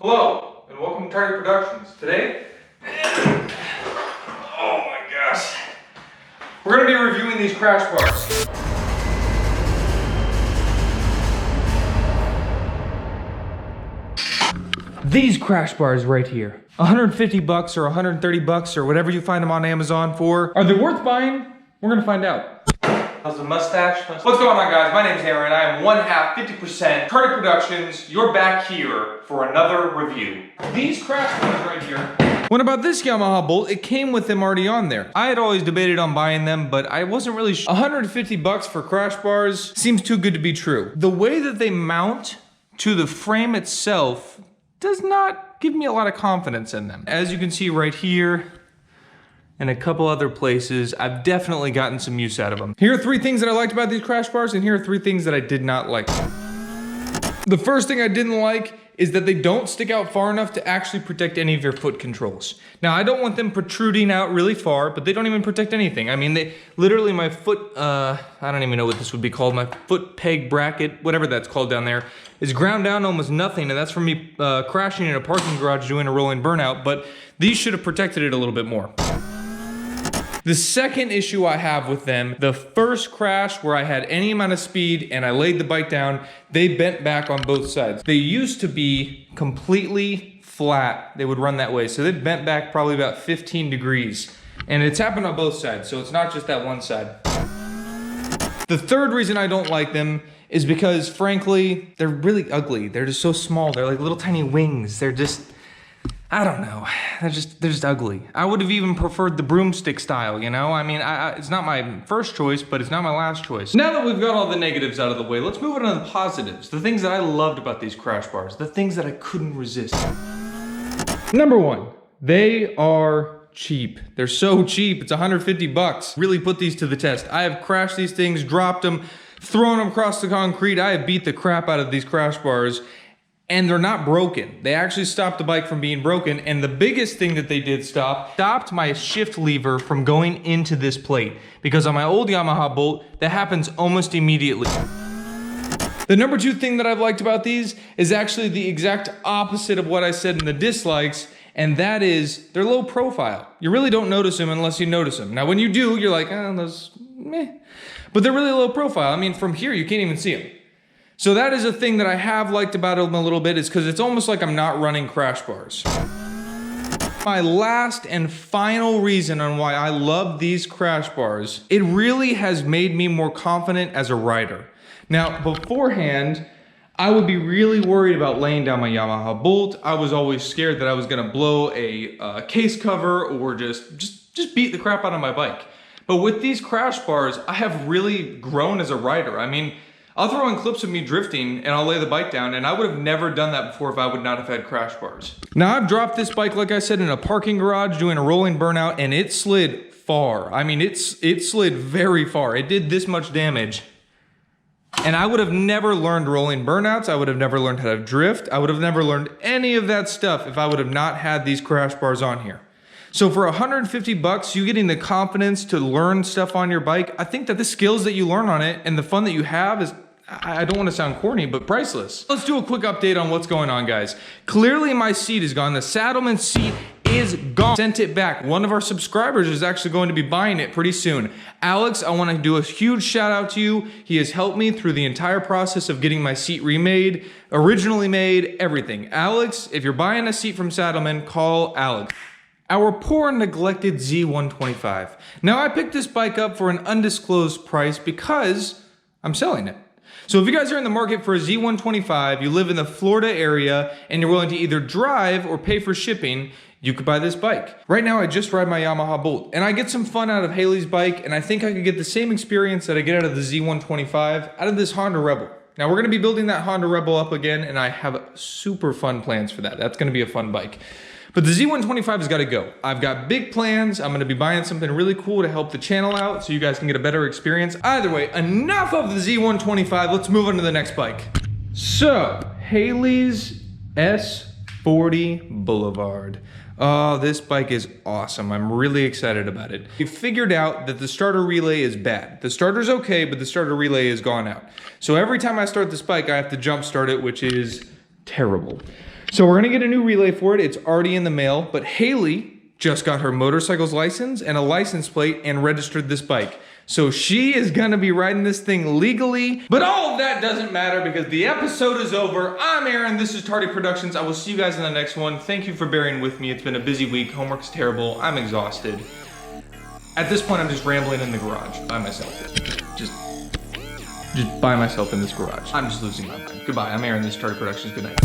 Hello, and welcome to Tardy Productions. Today, oh my gosh, we're going to be reviewing these crash bars. These crash bars right here, 150 bucks or 130 bucks or whatever you find them on Amazon for. Are they worth buying? We're going to find out. How's the mustache? What's going on, guys? My name is Aaron. I am 50% Tardy Productions. You're back here for another review. These crash bars right here. What about this Yamaha Bolt? It came with them already on there. I had always debated on buying them, but I wasn't really sure. 150 bucks for crash bars seems too good to be true. The way that they mount to the frame itself does not give me a lot of confidence in them. As you can see right here, and a couple other places, I've definitely gotten some use out of them. Here are 3 things that I liked about these crash bars, and here are 3 things that I did not like. The first thing I didn't like is that they don't stick out far enough to actually protect any of your foot controls. Now, I don't want them protruding out really far, but they don't even protect anything. I mean, they literally, my foot, I don't even know what this would be called, my foot peg bracket, whatever that's called down there, is ground down to almost nothing, and that's from me crashing in a parking garage doing a rolling burnout, but these should have protected it a little bit more. The second issue I have with them, the first crash where I had any amount of speed and I laid the bike down, they bent back on both sides. They used to be completely flat. They would run that way. So they bent back probably about 15 degrees. And it's happened on both sides, so it's not just that one side. The third reason I don't like them is because, frankly, they're really ugly. They're just so small. They're like little tiny wings. They're just, I don't know. They're just ugly. I would have even preferred the broomstick style, you know? I mean, it's not my first choice, but it's not my last choice. Now that we've got all the negatives out of the way, let's move on to the positives. The things that I loved about these crash bars. The things that I couldn't resist. Number 1, they are cheap. They're so cheap. It's 150 bucks. Really put these to the test. I have crashed these things, dropped them, thrown them across the concrete. I have beat the crap out of these crash bars. And they're not broken. They actually stopped the bike from being broken. And the biggest thing that they did stopped my shift lever from going into this plate. Because on my old Yamaha Bolt, that happens almost immediately. The number 2 thing that I've liked about these is actually the exact opposite of what I said in the dislikes. And that is, they're low profile. You really don't notice them unless you notice them. Now when you do, you're like, oh, those meh. But they're really low profile. I mean, from here, you can't even see them. So that is a thing that I have liked about them a little bit, is because it's almost like I'm not running crash bars. My last and final reason on why I love these crash bars, it really has made me more confident as a rider. Now, beforehand, I would be really worried about laying down my Yamaha Bolt. I was always scared that I was gonna blow a case cover or just beat the crap out of my bike. But with these crash bars, I have really grown as a rider. I mean, I'll throw in clips of me drifting and I'll lay the bike down, and I would have never done that before if I would not have had crash bars. Now, I've dropped this bike, like I said, in a parking garage doing a rolling burnout, and it slid far. I mean, it slid very far. It did this much damage. And I would have never learned rolling burnouts. I would have never learned how to drift. I would have never learned any of that stuff if I would have not had these crash bars on here. So for 150 bucks, you getting the confidence to learn stuff on your bike, I think that the skills that you learn on it and the fun that you have is, I don't want to sound corny, but priceless. Let's do a quick update on what's going on, guys. Clearly my seat is gone. The Saddleman seat is gone. Sent it back. One of our subscribers is actually going to be buying it pretty soon. Alex, I want to do a huge shout out to you. He has helped me through the entire process of getting my seat remade, originally made, everything. Alex, if you're buying a seat from Saddleman, call Alex. Our poor neglected Z125. Now, I picked this bike up for an undisclosed price because I'm selling it. So if you guys are in the market for a Z125, you live in the Florida area, and you're willing to either drive or pay for shipping, you could buy this bike. Right now, I just ride my Yamaha Bolt, and I get some fun out of Haley's bike, and I think I could get the same experience that I get out of the Z125 out of this Honda Rebel. Now, we're gonna be building that Honda Rebel up again, and I have super fun plans for that. That's gonna be a fun bike. But the Z125 has got to go. I've got big plans. I'm going to be buying something really cool to help the channel out so you guys can get a better experience. Either way, enough of the Z125. Let's move on to the next bike. So, Haley's S40 Boulevard. Oh, this bike is awesome. I'm really excited about it. We figured out that the starter relay is bad. The starter's okay, but the starter relay has gone out. So every time I start this bike, I have to jump start it, which is terrible. So we're gonna get a new relay for it. It's already in the mail, but Haley just got her motorcycle's license and a license plate and registered this bike. So she is gonna be riding this thing legally, but all of that doesn't matter because the episode is over. I'm Aaron, this is Tardy Productions. I will see you guys in the next one. Thank you for bearing with me. It's been a busy week, homework's terrible, I'm exhausted. At this point, I'm just rambling in the garage by myself. Just by myself in this garage. I'm just losing my mind. Goodbye, I'm Aaron, this is Tardy Productions, good night.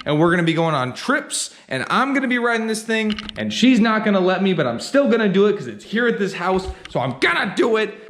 And we're gonna be going on trips, and I'm gonna be riding this thing, and she's not gonna let me, but I'm still gonna do it because it's here at this house, so I'm gonna do it.